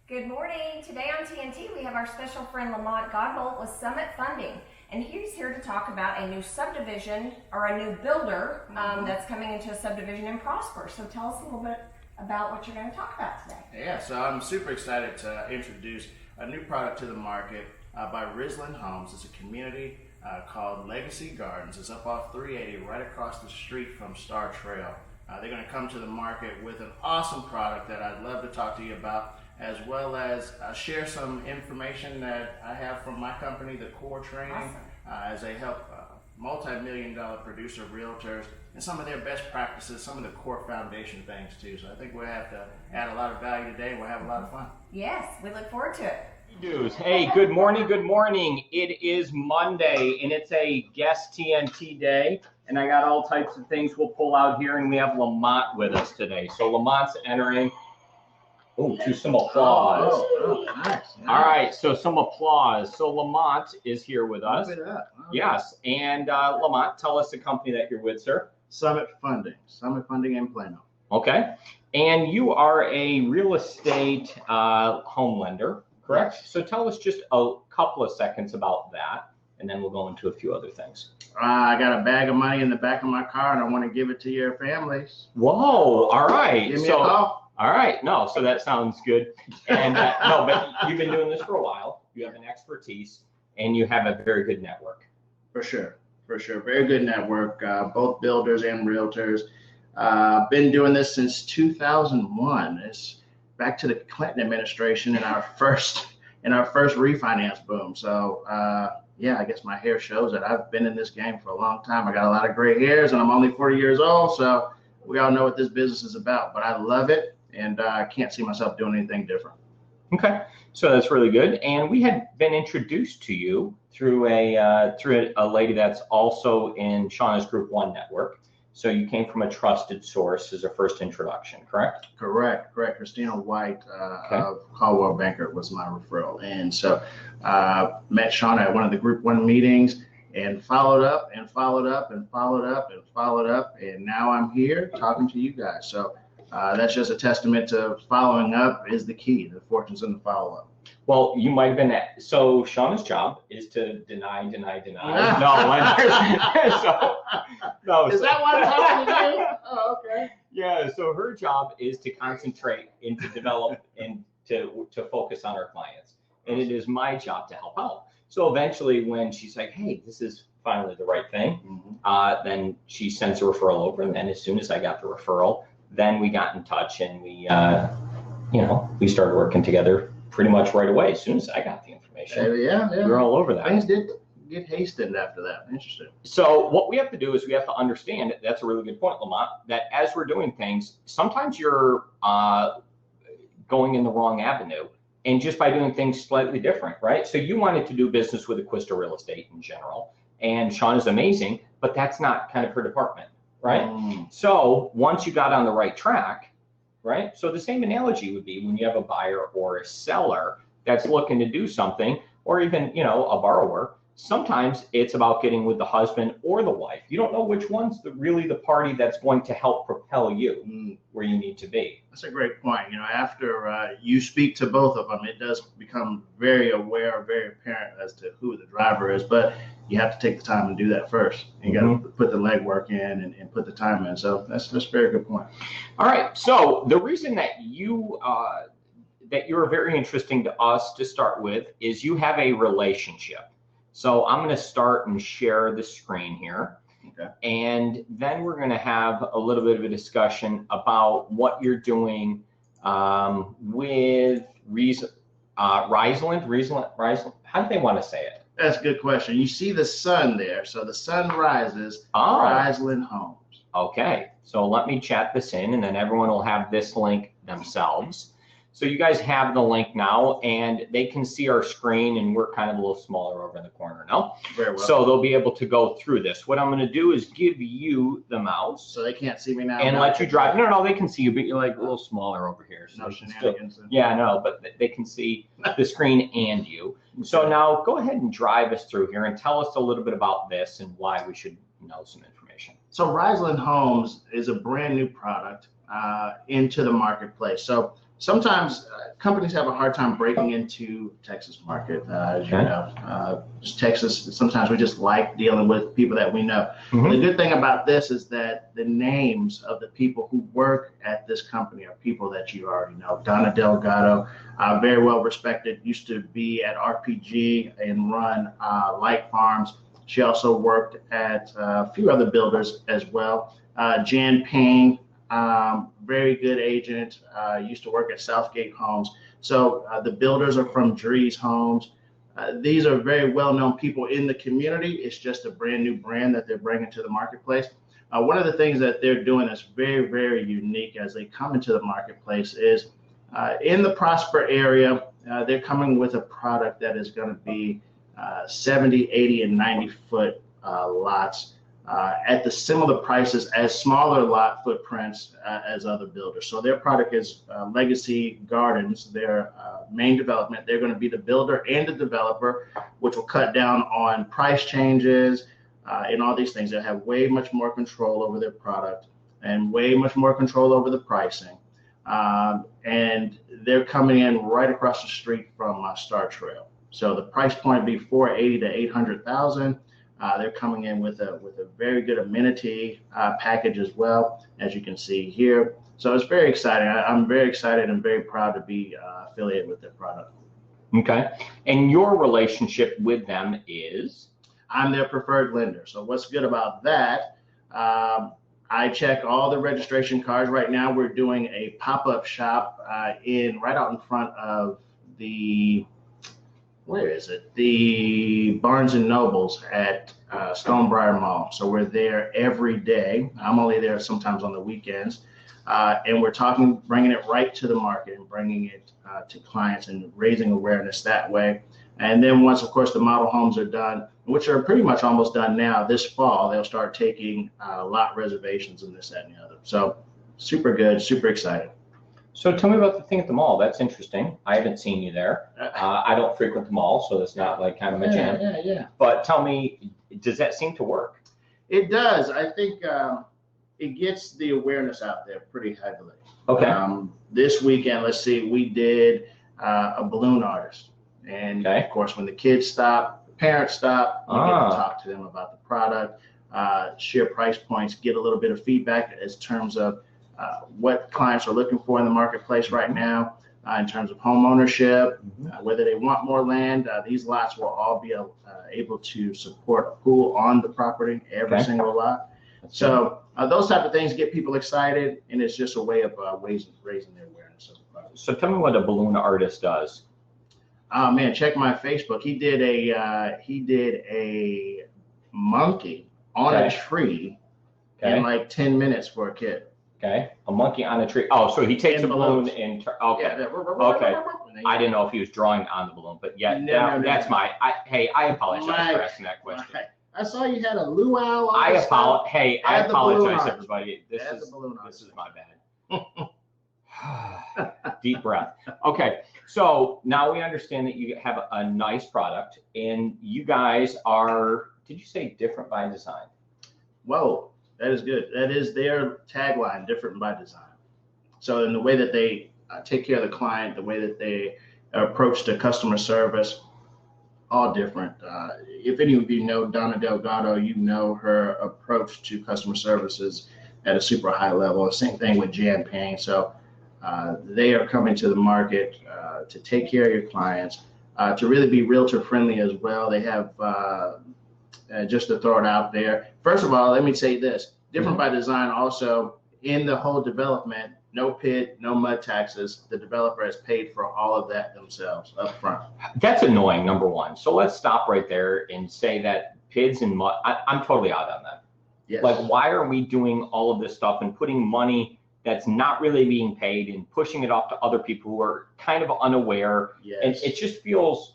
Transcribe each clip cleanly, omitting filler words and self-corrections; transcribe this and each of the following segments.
Good morning. Today on TNT we have our special friend LaMont Godbolt with Summit Funding, and he's here to talk about a new subdivision or a new builder that's coming into a subdivision in Prosper. So tell us a little bit about what you're going to talk about today. Yeah, so I'm super excited to introduce a new product to the market by Rizland Homes. It's a community called Legacy Gardens. It's up off 380 right across the street from Star Trail. They're going to come to the market with an awesome product that I'd love to talk to you about, as well as share some information that I have from my company, the Core Training, as they help multi-million-dollar producer realtors and some of their best practices, some of the core foundation things too. So I think we'll have to add a lot of value today, and we'll have a lot of fun. Yes, we look forward to it. Hey, good morning, good morning. It is Monday, and it's a guest TNT day, and I got all types of things we'll pull out here, and we have LaMont with us today. So LaMont's entering. Oh, to some applause. Nice. All right, so some applause. So LaMont is here with us. Yes, and LaMont, tell us the company that you're with, sir. Summit Funding in Plano. Okay, and you are a real estate home lender, correct? Yes. So tell us just a couple of seconds about that, and then we'll go into a few other things. I got a bag of money in the back of my car, and I want to give it to your families. Whoa, all right. Give me a call. All right, no, so that sounds good. And no, but you've been doing this for a while. You have an expertise, and you have a very good network. For sure. Very good network, both builders and realtors. Been doing this since 2001. It's back to the Clinton administration in our first refinance boom. So yeah, I guess my hair shows that I've been in this game for a long time. I got a lot of gray hairs, and I'm only 40 years old, so we all know what this business is about. But I love it, and I can't see myself doing anything different. Okay, so that's really good. And we had been introduced to you through a lady that's also in Shauna's Group 1 network. So you came from a trusted source as a first introduction, correct? Correct. Christina White of Caldwell Banker was my referral. And so met Shauna at one of the Group 1 meetings and followed up. And now I'm here talking to you guys. So that's just a testament to following up is the key. The fortune's in the follow-up. Well, you might have been so Shauna's job is to deny. No, Is that what I'm talking to you? Oh, okay. Yeah, so her job is to concentrate and to develop and to focus on our clients. And it is my job to help out. So eventually when she's like, hey, this is finally the right thing, then she sends a referral over. And then as soon as I got the referral, then we got in touch and we started working together pretty much right away. As soon as I got the information, yeah. we were all over that. Things did get hastened after that. Interesting. So what we have to do is we have to understand, that's a really good point, Lamont, that as we're doing things, sometimes you're going in the wrong avenue, and just by doing things slightly different, right? So you wanted to do business with Acquisto Real Estate in general, and Sean is amazing, but that's not kind of her department, right? So once you got on the right track, right? So the same analogy would be when you have a buyer or a seller that's looking to do something, or even, a borrower, sometimes it's about getting with the husband or the wife. You don't know which one's really the party that's going to help propel you where you need to be. That's a great point. After you speak to both of them, it does become very apparent as to who the driver is, but you have to take the time and do that first. You got to put the legwork in and put the time in. So that's a very good point. All right. So the reason that you're very interesting to us to start with is you have a relationship. So I'm going to start and share the screen here. Okay. And then we're going to have a little bit of a discussion about what you're doing with Riesland. How do they want to say it? That's a good question. You see the sun there. So the sun rises, Riesland Homes. Okay. So let me chat this in, and then everyone will have this link themselves. So you guys have the link now, and they can see our screen, and we're kind of a little smaller over in the corner now. Very well. So they'll be able to go through this. What I'm going to do is give you the mouse. So they can't see me now? And let you drive. No, they can see you, but you're like a little smaller over here. So no shenanigans. Yeah, no, but they can see the screen and you. So now go ahead and drive us through here and tell us a little bit about this and why we should know some information. So Riesland Homes is a brand new product into the marketplace. So sometimes companies have a hard time breaking into Texas market, as you Okay. know. Just Texas, sometimes we just like dealing with people that we know. Mhm. The good thing about this is that the names of the people who work at this company are people that you already know. Donna Delgado, very well respected, used to be at RPG and run Light Farms. She also worked at a few other builders as well. Jan Payne, very good agent, used to work at Southgate Homes. So the builders are from Drees Homes. These are very well-known people in the community. It's just a brand new brand that they're bringing to the marketplace. One of the things that they're doing that's very, very unique as they come into the marketplace is in the Prosper area, they're coming with a product that is going to be 70, 80, and 90-foot lots at the similar prices as smaller lot footprints as other builders. So their product is Legacy Gardens, their main development. They're going to be the builder and the developer, which will cut down on price changes and all these things. They'll have way much more control over their product and way much more control over the pricing. And they're coming in right across the street from Star Trail. So the price point would be $480,000 to $800,000. They're coming in with a very good amenity package as well, as you can see here. So it's very exciting. I'm very excited and very proud to be affiliated with their product. Okay. And your relationship with them is? I'm their preferred lender. So what's good about that? I check all the registration cards. Right now, we're doing a pop-up shop right out in front of the Barnes and Nobles at Stonebriar Mall. So we're there every day. I'm only there sometimes on the weekends. And we're bringing it right to the market and bringing it to clients and raising awareness that way. And then once, of course, the model homes are done, which are pretty much almost done now, this fall, they'll start taking lot reservations and this, that, and the other. So super good, super excited. So tell me about the thing at the mall. That's interesting. I haven't seen you there. I don't frequent the mall, so it's not like kind of my jam. Yeah. But tell me, does that seem to work? It does. I think it gets the awareness out there pretty heavily. Okay. This weekend, let's see, we did a balloon artist. And Okay. of course, when the kids stop, the parents stop, we get to talk to them about the product, share price points, get a little bit of feedback as terms of what clients are looking for in the marketplace right now in terms of home ownership, whether they want more land. These lots will all be able to support a pool on the property, every single lot. So those type of things get people excited, and it's just a way of raising their awareness of the product. So tell me what a balloon artist does. Oh man, check my Facebook. He did a monkey on a tree in like 10 minutes for a kid. Okay, a monkey on a tree. Oh, so he takes a balloon and okay. Okay. I didn't know if he was drawing on the balloon, but yeah, that's my. I apologize for asking that question. I saw you had a luau. I apologize, everybody. This is my bad. Deep breath. Okay, so now we understand that you have a nice product, and you guys are. Did you say different by design? Whoa. That is good. That is their tagline, different by design. So in the way that they take care of the client, the way that they approach the customer service, all different. If any of you know Donna Delgado, you know her approach to customer services at a super high level. Same thing with Jan Payne. So they are coming to the market to take care of your clients, to really be realtor friendly as well. They have just to throw it out there. First of all, let me say this, different by design also in the whole development, no PID, no mud taxes. The developer has paid for all of that themselves up front. That's annoying, number one. So let's stop right there and say that PIDs and mud, I'm totally out on that. Yes. Like, why are we doing all of this stuff and putting money that's not really being paid and pushing it off to other people who are kind of unaware? Yes. And it just feels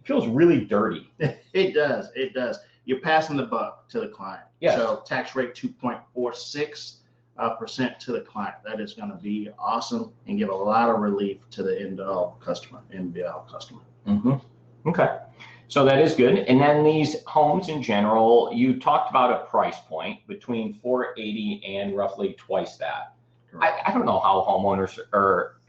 really dirty. It does. You're passing the buck to the client. Yes. So tax rate 2.46% to the client. That is going to be awesome and give a lot of relief to the NBL customer. Mm-hmm. Okay. So that is good. And then these homes in general, you talked about a price point between $480,000 and roughly twice that. I don't know how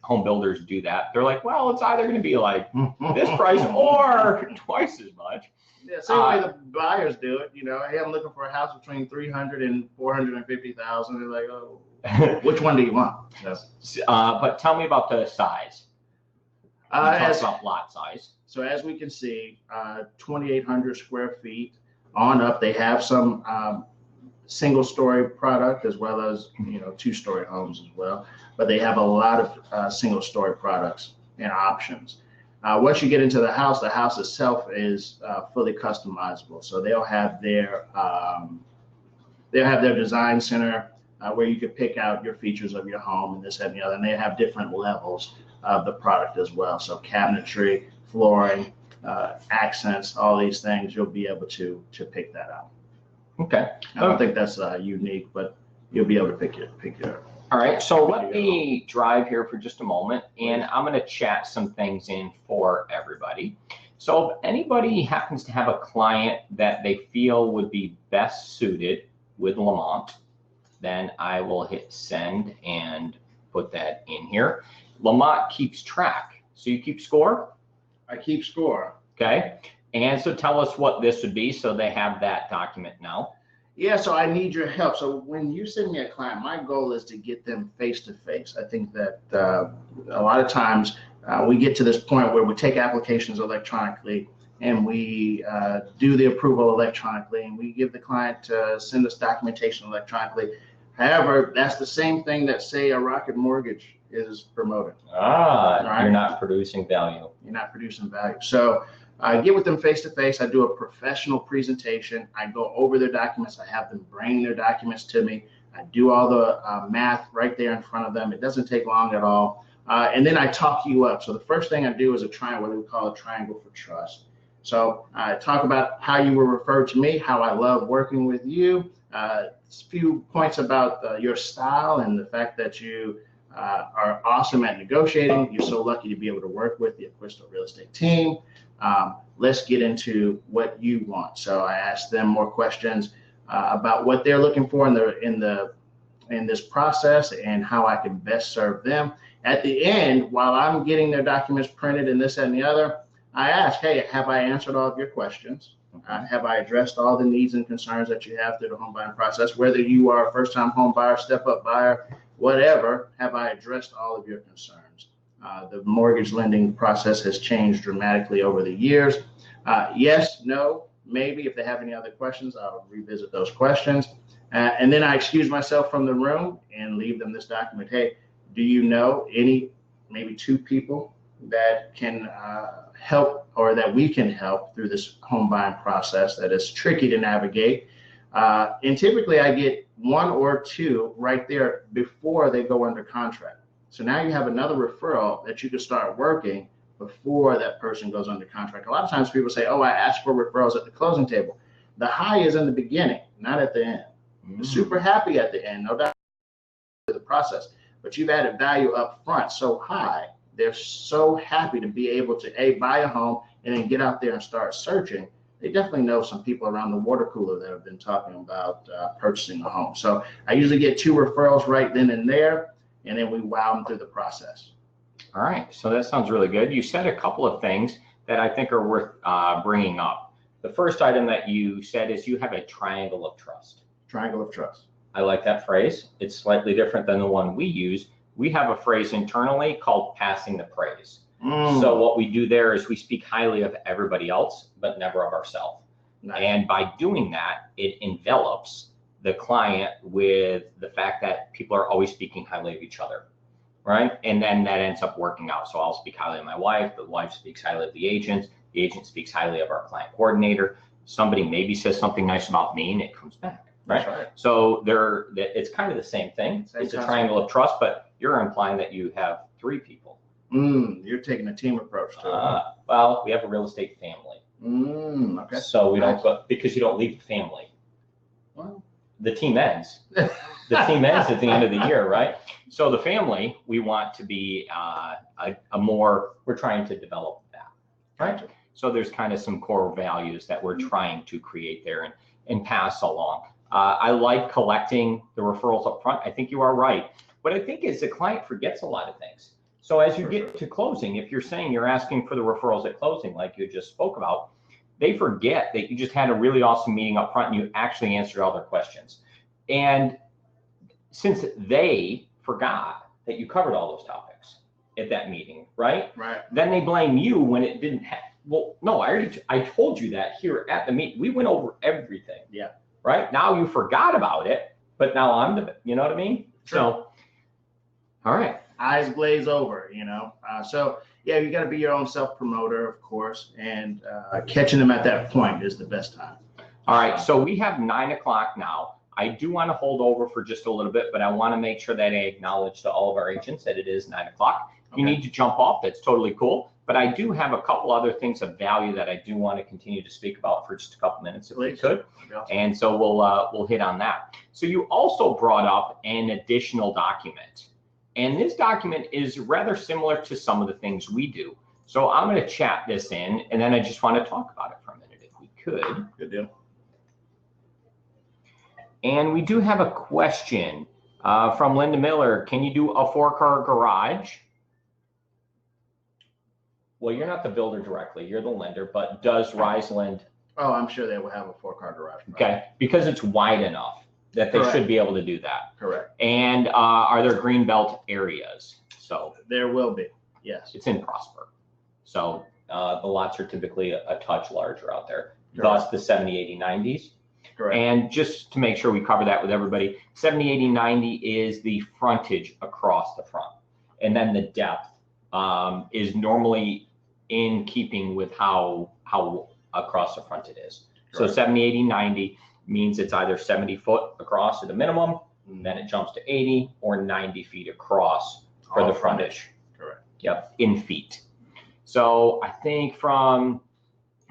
home builders do that. They're like, well, it's either going to be like this price or twice as much. Yeah, same way the buyers do it. You know, hey, I'm looking for a house between 300 and 450,000. They're like, oh, which one do you want? So, but tell me about the size. Talk about lot size. So as we can see, 2,800 square feet on up. They have some single-story product as well as, you know, two-story homes as well. But they have a lot of single-story products and options. Once you get into the house itself is fully customizable. So they'll have their design center where you could pick out your features of your home and this, that, and the other. And they have different levels of the product as well. So cabinetry, flooring, accents, all these things, you'll be able to pick that out. Okay. I don't think that's unique, but you'll be able to pick it. All right, so let me drive here for just a moment, and I'm going to chat some things in for everybody. So if anybody happens to have a client that they feel would be best suited with LaMont, then I will hit send and put that in here. LaMont keeps track. So you keep score? I keep score. Okay, and so tell us what this would be so they have that document now. Yeah, so I need your help. So when you send me a client, my goal is to get them face to face. I think that a lot of times we get to this point where we take applications electronically and we do the approval electronically and we give the client to send us documentation electronically. However, that's the same thing that, say, a Rocket Mortgage is promoting. Right? You're not producing value. You're not producing value. So I get with them face to face. I do a professional presentation. I go over their documents. I have them bring their documents to me. I do all the math right there in front of them. It doesn't take long at all. And then I talk you up. So the first thing I do is what we call a triangle for trust. So I talk about how you were referred to me, how I love working with you, a few points about your style and the fact that you are awesome at negotiating. You're so lucky to be able to work with the Acquisto real estate team. Let's get into what you want. So I asked them more questions about what they're looking for in this process and how I can best serve them. At the end, while I'm getting their documents printed and this and the other, I ask, hey, have I answered all of your questions? Have I addressed all the needs and concerns that you have through the home buying process? Whether you are a first-time home buyer, step-up buyer, whatever, have I addressed all of your concerns? The mortgage lending process has changed dramatically over the years. Yes, no, maybe. If they have any other questions, I'll revisit those questions. And then I excuse myself from the room and leave them this document. Hey, do you know maybe two people that can help or that we can help through this home buying process that is tricky to navigate? And typically I get one or two right there before they go under contract. So now you have another referral that you can start working before that person goes under contract. A lot of times people say, oh, I asked for referrals at the closing table. The high is in the beginning, not at the end. You're super happy at the end, no doubt, with the process, but you've added value up front so high. They're so happy to be able to buy a home and then get out there and start searching. They definitely know some people around the water cooler that have been talking about purchasing a home. So I usually get two referrals right then and there, and then we wow them through the process. All right, so that sounds really good. You said a couple of things that I think are worth bringing up. The first item that you said is you have a triangle of trust. Triangle of trust. I like that phrase. It's slightly different than the one we use. We have a phrase internally called passing the praise. So what we do there is we speak highly of everybody else, but never of ourselves. Nice. And by doing that, it envelops the client with the fact that people are always speaking highly of each other, right? And then that ends up working out. So I'll speak highly of my wife, the wife speaks highly of the agent speaks highly of our client coordinator. Somebody maybe says something nice about me and it comes back, right? That's right. So it's kind of the same thing. It's a triangle of trust, but you're implying that you have three people. You're taking a team approach to it. Well, we have a real estate family. Okay. So we don't go, because you don't leave the family. Well, the team ends. The team ends at the end of the year, right? So the family, we want to be we're trying to develop that, right? So there's kind of some core values that we're trying to create there and pass along. I like collecting the referrals up front. I think you are right. But I think is the client forgets a lot of things. So as you get to closing, if you're saying you're asking for the referrals at closing, like you just spoke about, they forget that you just had a really awesome meeting up front and you actually answered all their questions. And since they forgot that you covered all those topics at that meeting, right? Right. Then they blame you when it didn't happen. Well, no, I told you that here at the meeting. We went over everything. Yeah. Right? Now you forgot about it, but now I'm the, you know what I mean? Sure. So, all right. Eyes glaze over, So yeah, you got to be your own self-promoter, of course, and catching them at that point is the best time. All right. So we have 9 o'clock now. I do want to hold over for just a little bit, but I want to make sure that I acknowledge to all of our agents that it is 9 o'clock. If you need to jump off, that's totally cool. But I do have a couple other things of value that I do want to continue to speak about for just a couple minutes if we could. And so we'll hit on that. So you also brought up an additional document. And this document is rather similar to some of the things we do. So I'm going to chat this in, and then I just want to talk about it for a minute if we could. Good deal. And we do have a question from Linda Miller. Can you do a 4-car garage? Well, you're not the builder directly, you're the lender, but does Riseland? Oh, I'm sure they will have a 4-car garage. Okay, because it's wide enough that they should be able to do that. Correct. And are there green belt areas? So there will be, yes. It's in Prosper. So the lots are typically a touch larger out there. Correct. Thus the 70, 80, 90s. Correct. And just to make sure we cover that with everybody, 70, 80, 90 is the frontage across the front. And then the depth is normally in keeping with how across the front it is. Correct. So 70, 80, 90 means it's either 70 foot across at a minimum, and then it jumps to 80 or 90 feet across for the frontage. Correct. Yep, in feet. So I think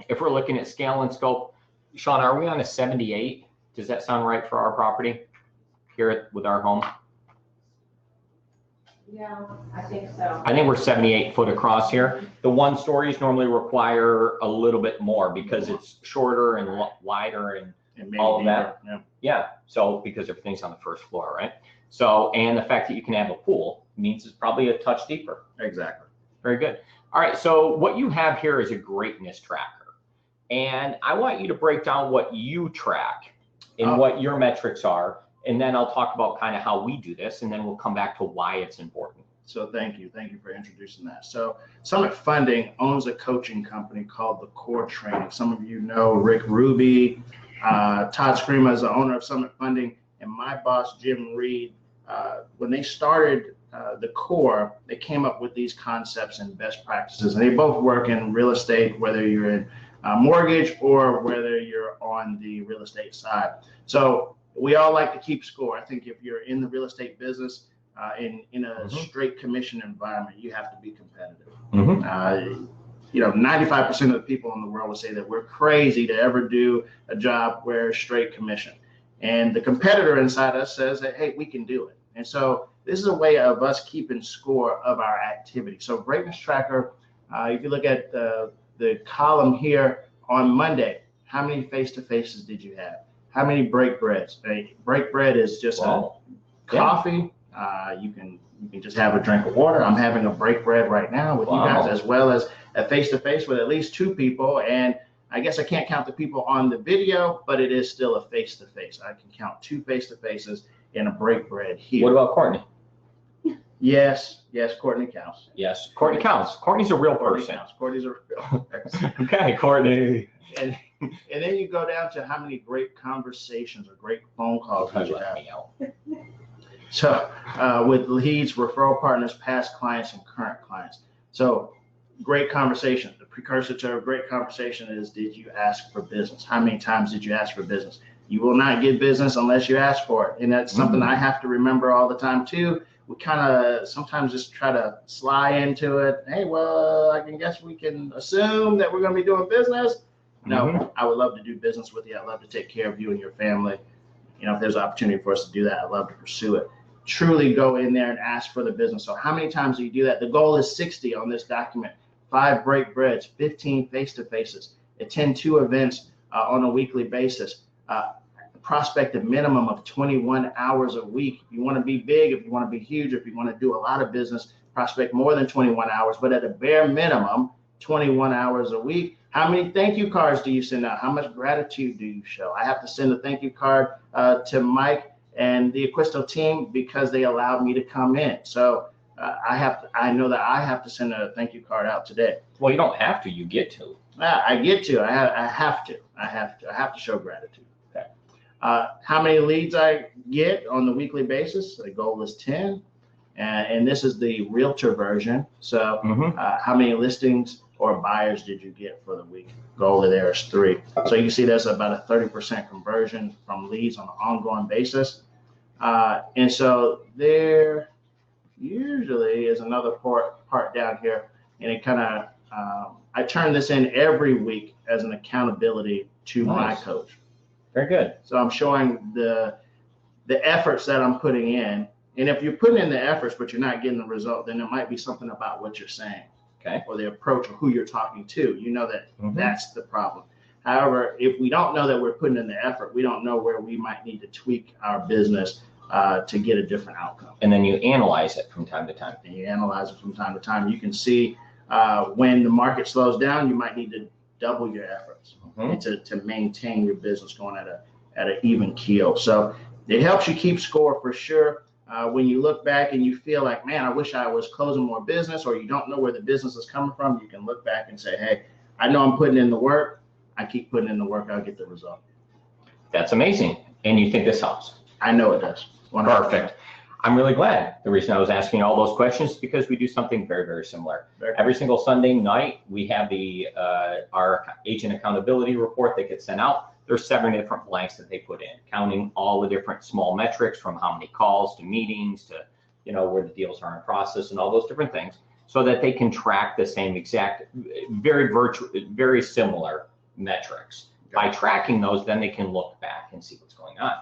if we're looking at scale and scope, Sean, are we on a 78? Does that sound right for our property here with our home? Yeah, I think so. I think we're 78 foot across here. The 1-stories normally require a little bit more because it's shorter and wider and all of that. Yeah. So because everything's on the first floor, right? So, and the fact that you can have a pool means it's probably a touch deeper. Exactly. Very good. All right. So what you have here is a greatness tracker. And I want you to break down what you track and what your metrics are. And then I'll talk about kind of how we do this, and then we'll come back to why it's important. So thank you for introducing that. So Summit Funding owns a coaching company called The Core Training. Some of you know Rick Ruby, Todd Screamer is the owner of Summit Funding, and my boss Jim Reed. When they started The Core, they came up with these concepts and best practices, and they both work in real estate, whether you're in mortgage or whether you're on the real estate side. So we all like to keep score. I think if you're in the real estate business, in a straight commission environment, you have to be competitive. 95% of the people in the world will say that we're crazy to ever do a job where it's straight commission. And the competitor inside us says that, hey, we can do it. And so this is a way of us keeping score of our activity. So Greatness Tracker, if you look at the column here on Monday, how many face-to-faces did you have? How many break breads? Break bread is just a coffee. You can just have a drink of water. I'm having a break bread right now with you guys, as well as a face-to-face with at least 2 people. And I guess I can't count the people on the video, but it is still a face-to-face. I can count 2 face-to-faces in a break bread here. What about Courtney? Yes, Courtney counts. Yes, Courtney counts. Courtney's a real person. Courtney's a real person. Okay, Courtney. And then you go down to how many great conversations or great phone calls did you have. So with leads, referral partners, past clients, and current clients. So great conversation. The precursor to a great conversation is, did you ask for business? How many times did you ask for business? You will not get business unless you ask for it. And that's something I have to remember all the time too. We kind of sometimes just try to slide into it. Hey, well, I guess we can assume that we're going to be doing business. No, I would love to do business with you. I'd love to take care of you and your family. If there's an opportunity for us to do that, I'd love to pursue it. Truly go in there and ask for the business. So how many times do you do that? The goal is 60 on this document. 5 break breads, 15 face-to-faces, attend 2 events on a weekly basis. Prospect a minimum of 21 hours a week. If you want to be big, if you want to be huge, if you want to do a lot of business, prospect more than 21 hours, but at a bare minimum, 21 hours a week. How many thank you cards do you send out? How much gratitude do you show? I have to send a thank you card to Mike and the Acquisto team because they allowed me to come in. So I know that I have to send a thank you card out today. Well, you don't have to, you get to. I get to. I have to. I have to show gratitude. Okay. How many leads I get on the weekly basis? The goal is 10. And this is the realtor version. So how many listings or buyers did you get for the week? Goal there is 3. So you can see that's about a 30% conversion from leads on an ongoing basis. And so there usually is another part down here. And it kind of, I turn this in every week as an accountability to my coach. Very good. So I'm showing the efforts that I'm putting in. And if you're putting in the efforts, but you're not getting the result, then it might be something about what you're saying, or the approach or who you're talking to. You know that that's the problem. However, if we don't know that we're putting in the effort, we don't know where we might need to tweak our business to get a different outcome. And then you analyze it from time to time. And you analyze it from time to time. You can see when the market slows down, you might need to double your efforts to maintain your business going at an even keel. So it helps you keep score for sure. When you look back and you feel like, man, I wish I was closing more business, or you don't know where the business is coming from, you can look back and say, hey, I know I'm putting in the work. I keep putting in the work. I'll get the result. That's amazing. And you think this helps? I know it does. 100%. Perfect. I'm really glad. The reason I was asking all those questions is because we do something very, very similar. Every single Sunday night, we have our agent accountability report that gets sent out. There's 7 different blanks that they put in, counting all the different small metrics from how many calls to meetings to, where the deals are in process and all those different things, so that they can track the same exact, very similar metrics. By tracking those, then they can look back and see what's going on.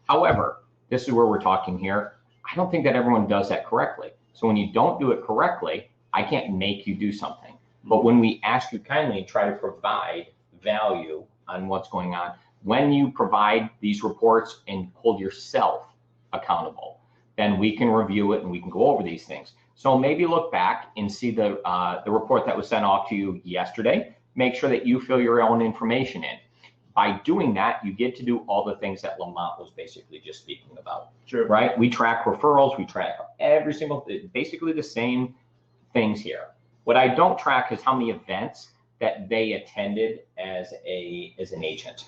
However, this is where we're talking here. I don't think that everyone does that correctly. So when you don't do it correctly, I can't make you do something. But when we ask you kindly and try to provide value on what's going on, when you provide these reports and hold yourself accountable, then we can review it and we can go over these things. So maybe look back and see the report that was sent off to you yesterday. Make sure that you fill your own information in. By doing that, you get to do all the things that LaMont was basically just speaking about. Sure. Right? We track referrals, we track basically the same things here. What I don't track is how many events that they attended as an agent.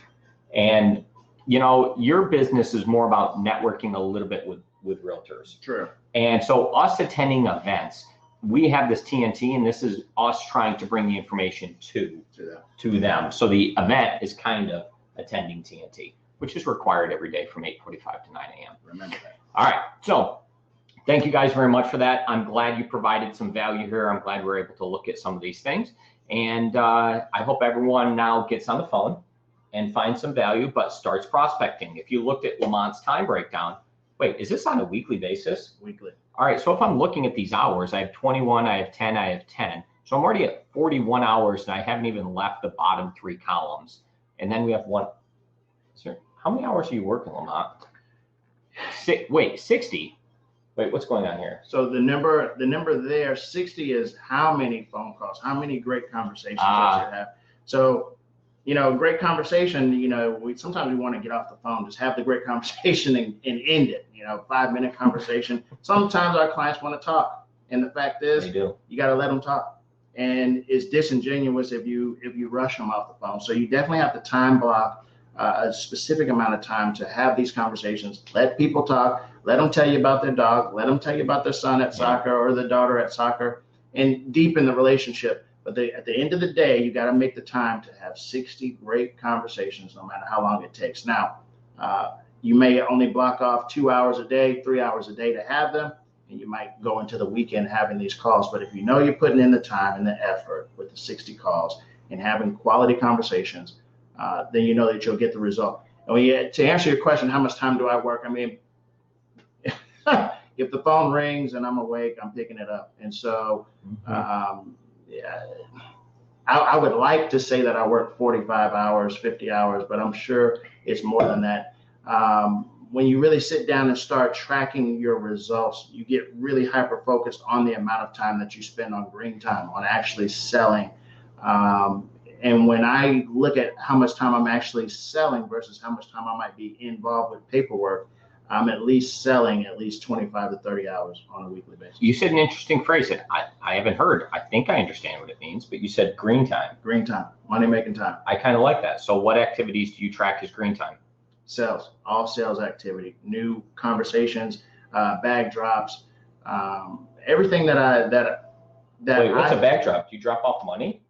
And, your business is more about networking a little bit with realtors. True. And so us attending events, we have this TNT, and this is us trying to bring the information to them. So the event is kind of attending TNT, which is required every day from 8:45 to 9 a.m. Remember that. All right. So thank you guys very much for that. I'm glad you provided some value here. I'm glad we're able to look at some of these things. And I hope everyone now gets on the phone and finds some value, but starts prospecting. If you looked at Lamont's time breakdown, wait, is this on a weekly basis? Weekly. All right, so if I'm looking at these hours, I have 21, I have 10, I have 10. So I'm already at 41 hours, and I haven't even left the bottom 3 columns. And then we have one. Sir, how many hours are you working, Lamont? 60. Wait, what's going on here? So the number there, 60, is how many phone calls, how many great conversations that you have. So, great conversation, sometimes we want to get off the phone, just have the great conversation and end it, 5-minute conversation. Sometimes our clients want to talk. And the fact is, you got to let them talk. And it's disingenuous if you rush them off the phone. So you definitely have to time block a specific amount of time to have these conversations. Let people talk. Let them tell you about their dog. Let them tell you about their son at soccer or their daughter at soccer, and deepen the relationship. But at the end of the day, you got to make the time to have 60 great conversations, no matter how long it takes. Now, you may only block off 2 hours a day, 3 hours a day to have them, and you might go into the weekend having these calls. But if you know you're putting in the time and the effort with the 60 calls and having quality conversations, then you know that you'll get the result. And to answer your question, how much time do I work? I mean, if the phone rings and I'm awake, I'm picking it up. And so, I would like to say that I work 45 hours, 50 hours, but I'm sure it's more than that. when you really sit down and start tracking your results, you get really hyper focused on the amount of time that you spend on green time, on actually selling. And when I look at how much time I'm actually selling versus how much time I might be involved with paperwork, I'm at least selling at least 25 to 30 hours on a weekly basis. You said an interesting phrase that I haven't heard. I think I understand what it means, but you said green time. Green time, money making time. I kind of like that. So what activities do you track as green time? Sales, all sales activity, new conversations, bag drops, everything that Wait, what's a bag drop? Do you drop off money?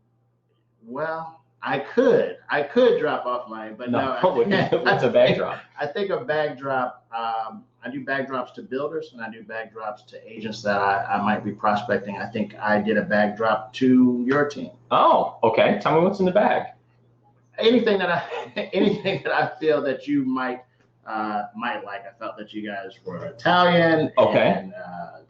Well, I could drop off money, but no. What's a bag drop? I think a bag drop, I do bag drops to builders and I do bag drops to agents that I might be prospecting. I think I did a bag drop to your team. Oh, okay. Tell me what's in the bag. Anything that I feel that you might like. I felt that you guys were Italian. Okay. And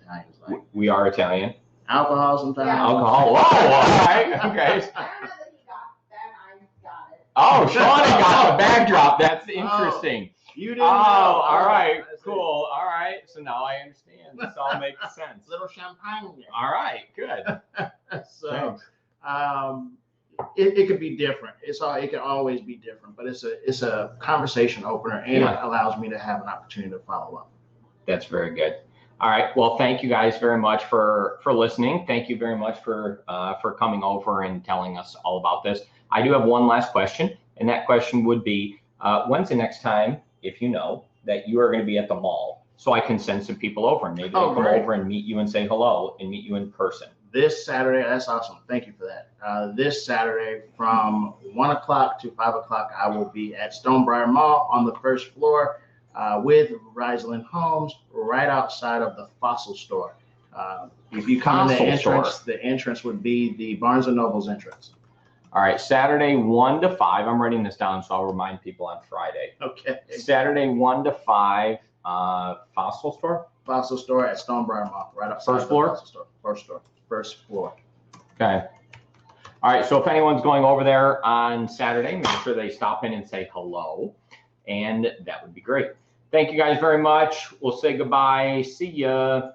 Italians like we are Italian. alcohol sometimes. Yeah. Alcohol. Whoa, all right. Okay. I don't know that he got that. I got it. Oh, Shauna got the bag drop. That's interesting. You didn't Oh, know. all right. That's Cool. All right. So now I understand. This all makes sense. Little champagne. All right. Good. So, Thanks. it could be different. It can always be different, but it's a conversation opener, and Yeah. it allows me to have an opportunity to follow up. That's very good. All right. Well, thank you guys very much for listening. Thank you very much for coming over and telling us all about this. I do have one last question, and that question would be, when's the next time, if you know, that you are going to be at the mall, so I can send some people over and maybe they'll come great. over and meet you and say hello and meet you in person. This Saturday, that's awesome. Thank you for that. This Saturday from 1 o'clock to 5 o'clock, I will be at Stonebriar Mall on the first floor with Riseland Homes right outside of the Fossil Store. If you come in the entrance would be the Barnes & Noble's entrance. All right, Saturday 1 to 5. I'm writing this down so I'll remind people on Friday. Okay. Saturday 1 to 5, Fossil Store? Fossil Store at Stonebriar Mall, right outside First the floor? Fossil Store. First floor. Okay. All right, so if anyone's going over there on Saturday, make sure they stop in and say hello, and that would be great. Thank you guys very much. We'll say goodbye. See ya.